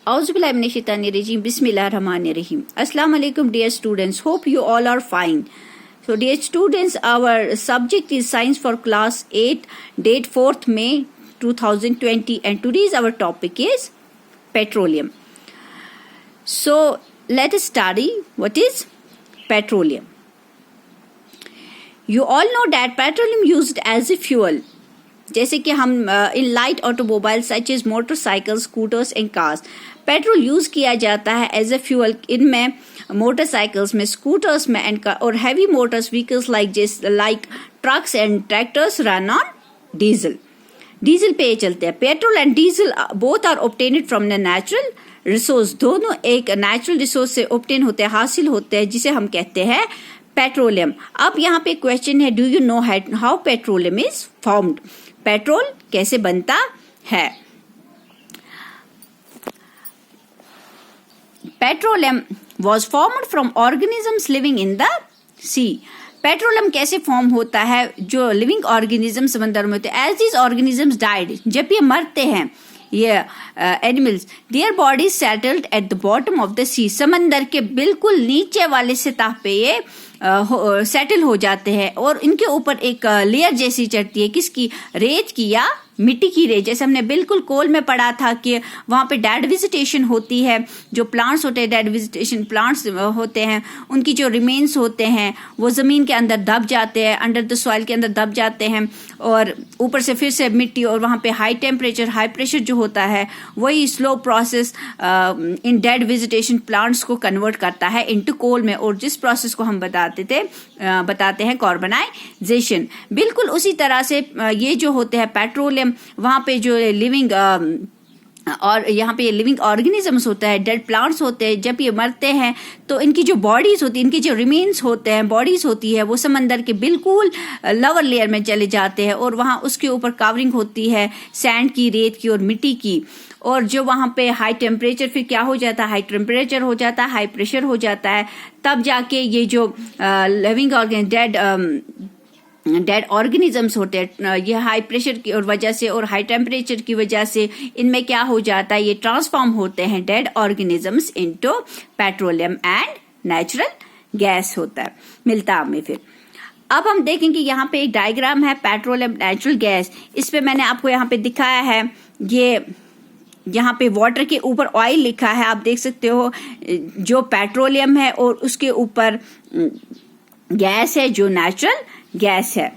Auzubillahiminash-shaytanir-rajim. Bismillahir-rahmanir-rahim. Assalamu alaikum, dear students. Hope you all are fine. So, dear students, our subject is Science for Class 8, date 4th May 2020, and today's our topic is petroleum. So, let us study what is petroleum. You all know that petroleum used as a fuel. जैसे कि हम इन light automobile such as motorcycle, scooters and cars, petrol use किया जाता है as a fuel इनमें motorcycles में, scooters में एंड और heavy motors vehicles like trucks and tractors run on diesel पे चलते हैं. Petrol and diesel both are obtained from the natural resource. दोनों एक नेचुरल रिसोर्स से ऑब्टेन होते हैं, हासिल होते हैं, जिसे हम कहते हैं पेट्रोलियम. अब यहाँ पे क्वेश्चन है, do you know how petroleum is formed? Petrol कैसे बनता है? Petroleum was formed from organisms living in the sea. Petroleum कैसे फॉर्म होता है? जो लिविंग ऑर्गेनिज्म समंदर में होते हैं. एज दीज ऑर्गेनिजम्स डाइड, जब ये मरते हैं ये animals, their bodies settled at the bottom of the sea. समंदर के बिल्कुल नीचे वाले सतह पे ये सेटल हो जाते हैं और इनके ऊपर एक लेयर जैसी चढ़ती है. किसकी? रेत की या मिट्टी की रेत. जैसे हमने बिल्कुल कोल में पढ़ा था कि वहां पे डेड वेजिटेशन होती है, जो प्लांट्स होते हैं, डेड वेजिटेशन प्लांट्स होते हैं, उनकी जो रिमेन्स होते हैं वो जमीन के अंदर दब जाते हैं, अंडर द सॉइल के अंदर दब जाते हैं, और ऊपर से फिर से मिट्टी, और वहां पे हाई टेम्परेचर, हाई प्रेशर जो होता है वही slow process in dead vegetation plants को कन्वर्ट करता है इनटू कोल में, और जिस प्रोसेस को हम बताते हैं कार्बनाइजेशन. बिल्कुल उसी तरह से ये जो होते हैं पेट्रोलियम, वहां पे जो लिविंग और यहाँ पे लिविंग ऑर्गेनिजम्स होता है, डेड प्लांट्स होते हैं, जब ये मरते हैं तो इनकी जो बॉडीज होती है, इनके जो रिमेन्स होते हैं, बॉडीज होती है, वो समंदर के बिल्कुल लोअर लेयर में चले जाते हैं, और वहाँ उसके ऊपर कवरिंग होती है सैंड की, रेत की और मिट्टी की. और जो वहाँ पे हाई टेम्परेचर, फिर क्या हो जाता है? हाई टेम्परेचर हो जाता है, हाई प्रेशर हो जाता है, तब जाके ये जो लिविंग डेड ऑर्गेनिजम्स होते हैं, ये हाई प्रेशर की और वजह से और हाई टेम्परेचर की वजह से इनमें क्या हो जाता है? ये ट्रांसफॉर्म होते हैं dead organisms into petroleum and natural gas होता है, मिलता है हमें. फिर अब हम देखेंगे यहाँ पे एक डायग्राम है पेट्रोलियम नेचुरल गैस. इस पे मैंने आपको यहाँ पे दिखाया है, ये यहाँ पे वाटर के ऊपर ऑयल लिखा है, आप देख सकते हो, जो पेट्रोलियम है, और उसके ऊपर गैस है जो नेचुरल गैस है.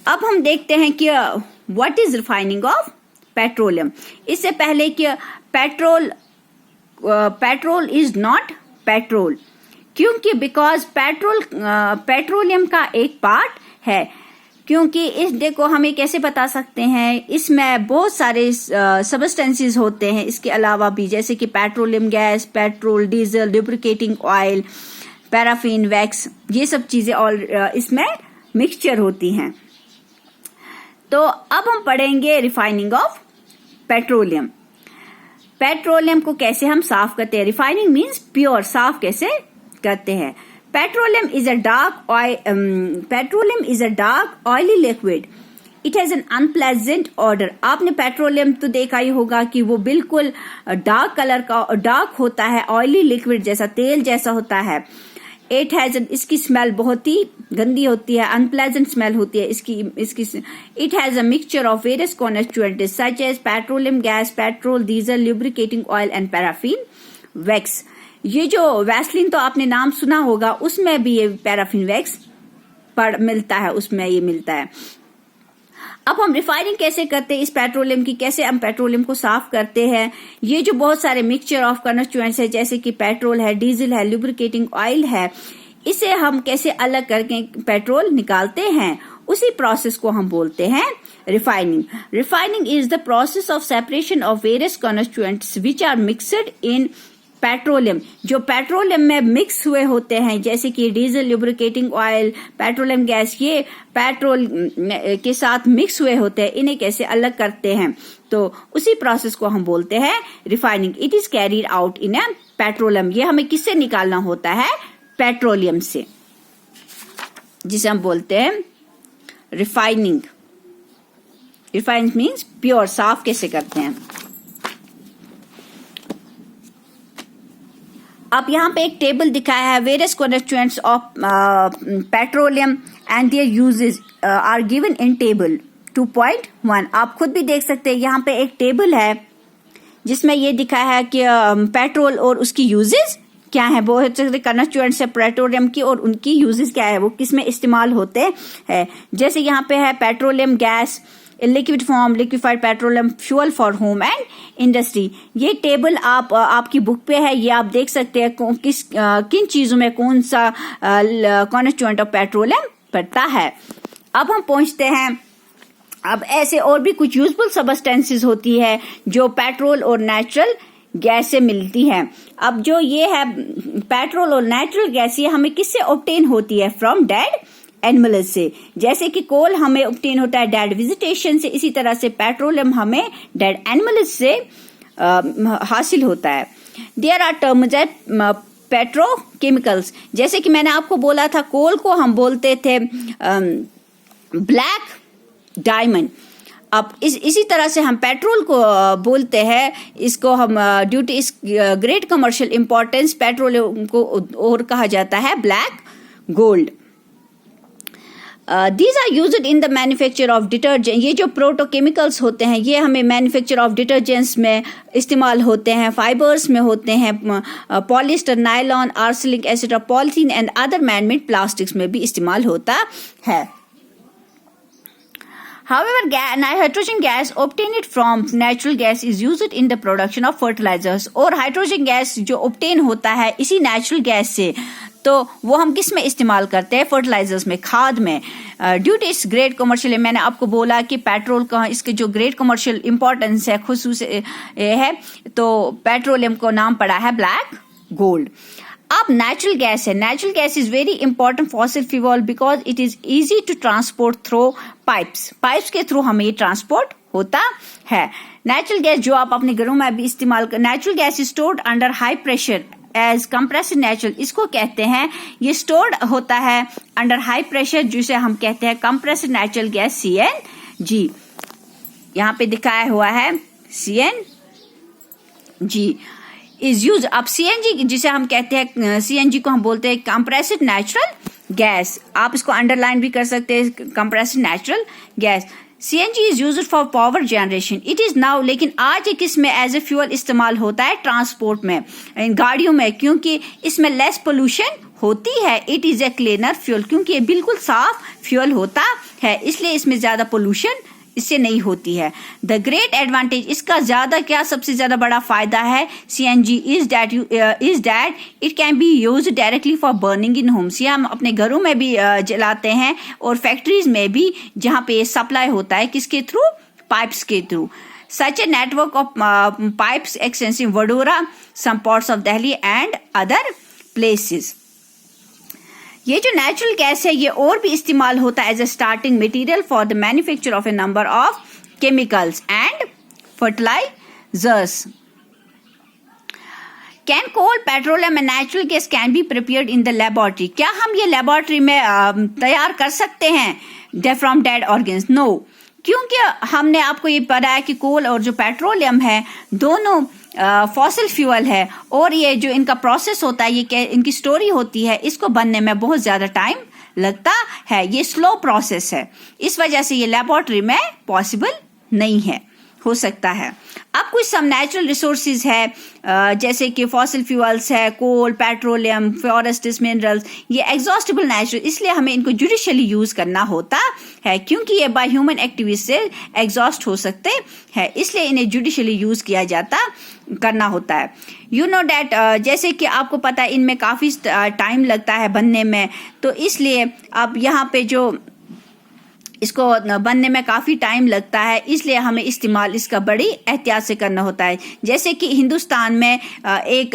अब हम देखते हैं कि what is refining of petroleum. इससे पहले कि पेट्रोल इज नॉट पेट्रोल, क्योंकि बिकॉज पेट्रोलियम का एक पार्ट है. क्योंकि इस देखो हमें कैसे बता सकते हैं, इसमें बहुत सारे सबस्टेंसेस होते हैं इसके अलावा भी, जैसे कि petroleum gas, petrol, diesel, lubricating oil, paraffin, wax, ये सब चीजें और इसमें मिक्सचर होती हैं. तो अब हम पढ़ेंगे रिफाइनिंग ऑफ पेट्रोलियम. पेट्रोलियम को कैसे हम साफ करते हैं? रिफाइनिंग मींस प्योर, साफ कैसे करते हैं. Petroleum is a dark oily liquid. It has an unpleasant order. आपने पेट्रोलियम तो देखा ही होगा कि वो बिल्कुल डार्क कलर का, डार्क होता है, ऑयली लिक्विड जैसा, तेल जैसा होता है. इट हैज, इसकी स्मेल बहुत ही गंदी होती है, अनप्लेजेंट स्मेल होती है इसकी. It has a mixture of various constituents such as petroleum gas, petrol, diesel, lubricating oil and paraffin wax. ये जो वैसलीन तो आपने नाम सुना होगा, उसमें भी ये पैराफिन वैक्स मिलता है, उसमें ये मिलता है. अब हम रिफाइनिंग कैसे करते हैं इस पेट्रोलियम की, कैसे हम पेट्रोलियम को साफ करते हैं? ये जो बहुत सारे मिक्सचर ऑफ कॉन्स्टिट्यूएंट्स है, जैसे कि पेट्रोल है, डीजल है, लुब्रिकेटिंग ऑयल है, इसे हम कैसे अलग करके पेट्रोल निकालते हैं, उसी प्रोसेस को हम बोलते हैं refining. Refining is the process of separation of various constituents which are mixed in petroleum. जो पेट्रोलियम में मिक्स हुए होते हैं, जैसे कि diesel, lubricating oil, petroleum gas, ये पेट्रोल के साथ मिक्स हुए होते हैं, इन्हें कैसे अलग करते हैं? तो उसी प्रोसेस को हम बोलते हैं refining. It is carried out in A petroleum. ये हमें किससे निकालना होता है? पेट्रोलियम से, जिसे हम बोलते हैं रिफाइनिंग. रिफाइनिंग मीन्स प्योर, साफ कैसे करते हैं. अब यहाँ पे एक टेबल दिखाया है, various constituents of petroleum and their uses are given in table 2.1। आप खुद भी देख सकते हैं, यहाँ पे एक टेबल है जिसमें ये दिखाया है कि पेट्रोल और उसकी यूजेस क्या है, बहुत सारे कॉन्स्टिट्यूएंट्स है पेट्रोलियम की और उनकी यूजेस क्या है, वो किस में इस्तेमाल होते हैं। जैसे यहाँ पे है petroleum gas, liquid form, liquefied petroleum fuel for home and industry. ये टेबल आपकी बुक पे है, ये आप देख सकते हैं किन चीजों में कौन सा कॉन्स्टिट्यूएंट ऑफ पेट्रोलियम पड़ता है। अब हम पहुंचते हैं, अब ऐसे और भी कुछ यूजफुल सब्सटेंसेस होती है जो पेट्रोल और नेचुरल गैस से मिलती है। अब जो ये है पेट्रोल और नेचुरल गैस, ये हमें किससे ऑब्टेन होती है, फ्रॉम डेड एनिमल्स से। जैसे कि कोल हमें ऑब्टेन होता है डेड वेजिटेशन से, इसी तरह से पेट्रोलियम हमें डेड एनिमल्स से हासिल होता है। There are terms at petrochemicals, जैसे कि मैंने आपको बोला था कोल को हम बोलते थे ब्लैक डायमंड। अब इसी तरह से हम पेट्रोल को बोलते हैं, इसको हम due to its great commercial importance petroleum को और कहा जाता है black gold. These are used in the manufacture of detergent. ये जो प्रोटोकेमिकल्स होते हैं ये हमें मैन्युफैक्चर ऑफ डिटर्जेंट्स में इस्तेमाल होते हैं, फाइबर्स में होते हैं, पॉलिस्टर, नायलॉन, आर्सेनिक एसिड और polythene and other manmade plastics में भी इस्तेमाल होता है। However, nitrogen gas obtained from natural gas is used in the production of fertilizers। और हाइड्रोजन गैस जो obtain होता है इसी नेचुरल गैस से, तो वो हम किस में इस्तेमाल करते हैं, फर्टिलाइजर्स में, खाद में। Due to its great commercial, मैंने आपको बोला कि पेट्रोल का इसके जो ग्रेट कमर्शियल इंपॉर्टेंस है, खुसूस है, तो पेट्रोलियम को नाम पड़ा है ब्लैक गोल्ड। अब नेचुरल गैस है, natural gas is very important fossil fuel because it is easy to transport through pipes के थ्रू हमें ये ट्रांसपोर्ट होता है। नेचुरल गैस जो आप अपने घरों में भी इस्तेमाल कर, natural gas is stored under high pressure as compressed natural, इसको कहते हैं, ये स्टोर्ड होता है अंडर हाई प्रेशर जिसे हम कहते हैं कंप्रेस्ड नेचुरल गैस CNG। यहाँ पे दिखाया हुआ है CNG इज यूज। अब CNG जिसे हम कहते हैं, CNG को हम बोलते हैं कंप्रेस्ड नेचुरल गैस, आप इसको अंडरलाइन भी कर सकते हैं, compressed natural gas. CNG is used for power generation, it is now, लेकिन आज एक इसमें एज ए फ्यूल इस्तेमाल होता है ट्रांसपोर्ट में, गाड़ियों में, क्योंकि इसमें लेस पोल्यूशन होती है। It is a cleaner fuel, क्योंकि ये बिल्कुल साफ फ्यूल होता है, इसलिए इसमें ज्यादा पोल्यूशन इससे नहीं होती है। द ग्रेट एडवांटेज, इसका ज्यादा क्या सबसे ज्यादा बड़ा फायदा है CNG is that it can be use directly for burning in Holmes. ये हम अपने घरों में भी जलाते हैं और फैक्ट्रीज में भी, जहां पे सप्लाई होता है किसके थ्रू, पाइप्स के through. Such a network of pipes extensive Vadodara, some parts of Delhi and other places. ये जो नेचुरल गैस है ये और भी इस्तेमाल होता है as a starting material for the manufacture of a number of chemicals and fertilisers. Can coal, petroleum and natural gas can be prepared in the laboratory. क्या हम ये लेबोरेटरी में तैयार कर सकते हैं फ्रॉम डेड ऑर्गेन्स? नो, क्योंकि हमने आपको ये बताया कि कोल और जो पेट्रोलियम है दोनों फॉसिल फ्यूल है, और ये जो इनका प्रोसेस होता है, ये इनकी स्टोरी होती है, इसको बनने में बहुत ज्यादा टाइम लगता है, ये स्लो प्रोसेस है, इस वजह से ये लेबोरेटरी में पॉसिबल नहीं है, हो सकता है। अब कुछ सम नेचुरल रिसोर्सेज है, जैसे कि फॉसिल फ्यूल्स है, कोल, पेट्रोलियम, फॉरेस्ट्स, मिनरल्स, ये एग्जॉस्टेबल नेचुरल, इसलिए हमें इनको जुडिशियली यूज करना होता है, क्योंकि ये बाय ह्यूमन एक्टिविटी से एग्जॉस्ट हो सकते हैं, इसलिए इन्हें जुडिशियली यूज किया जाता करना होता है। यू नो डैट, जैसे कि आपको पता है इनमें काफी टाइम लगता है बनने में, तो इसलिए अब यहाँ पे जो इसको बनने में काफ़ी टाइम लगता है, इसलिए हमें इस्तेमाल इसका बड़ी एहतियात से करना होता है। जैसे कि हिंदुस्तान में एक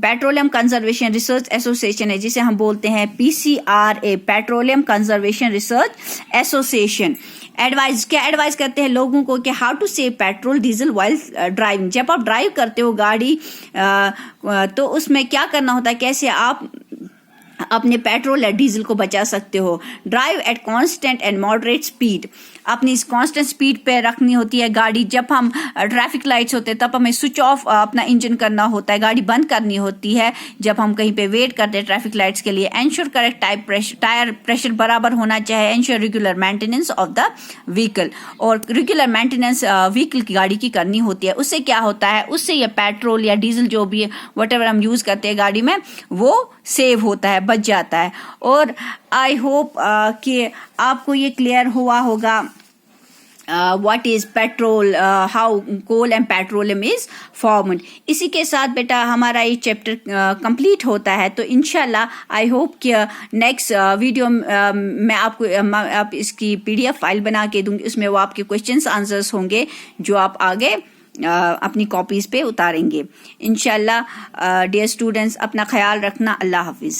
पेट्रोलियम कंजर्वेशन रिसर्च एसोसिएशन है, जिसे हम बोलते हैं PCRA, petroleum conservation research association. क्या एडवाइस करते हैं लोगों को कि how to save petrol diesel while driving. जब आप ड्राइव करते हो गाड़ी तो उसमें क्या करना होता है, कैसे आप अपने पेट्रोल या डीजल को बचा सकते हो। Drive at constant and moderate speed. अपनी कांस्टेंट स्पीड पे रखनी होती है गाड़ी। जब हम ट्रैफिक लाइट्स होते हैं तब हमें स्विच ऑफ अपना इंजन करना होता है, गाड़ी बंद करनी होती है जब हम कहीं पे वेट करते हैं ट्रैफिक लाइट्स के लिए। एंश्योर करेक्ट टायर प्रेशर बराबर होना चाहिए। Ensure regular maintenance of the vehicle, और रेगुलर मेंटेनेंस व्हीकल की गाड़ी की करनी होती है। उससे क्या होता है, उससे ये पेट्रोल या डीजल जो भी व्हाटएवर हम यूज करते हैं गाड़ी में वो सेव होता है, बच जाता है। और आई होप कि आपको ये क्लियर हुआ होगा what is petrol, how coal and petroleum is formed। इसी के साथ बेटा हमारा ये चैप्टर कंप्लीट होता है। तो इंशाल्लाह आई होप कि नेक्स्ट वीडियो मैं आपको आप इसकी PDF फाइल बना के दूंगी, उसमें वो आपके क्वेश्चंस आंसर्स होंगे जो आप आगे अपनी कॉपीज पे उतारेंगे इंशाल्लाह। डियर स्टूडेंट्स, अपना ख्याल रखना। अल्लाह हाफिज।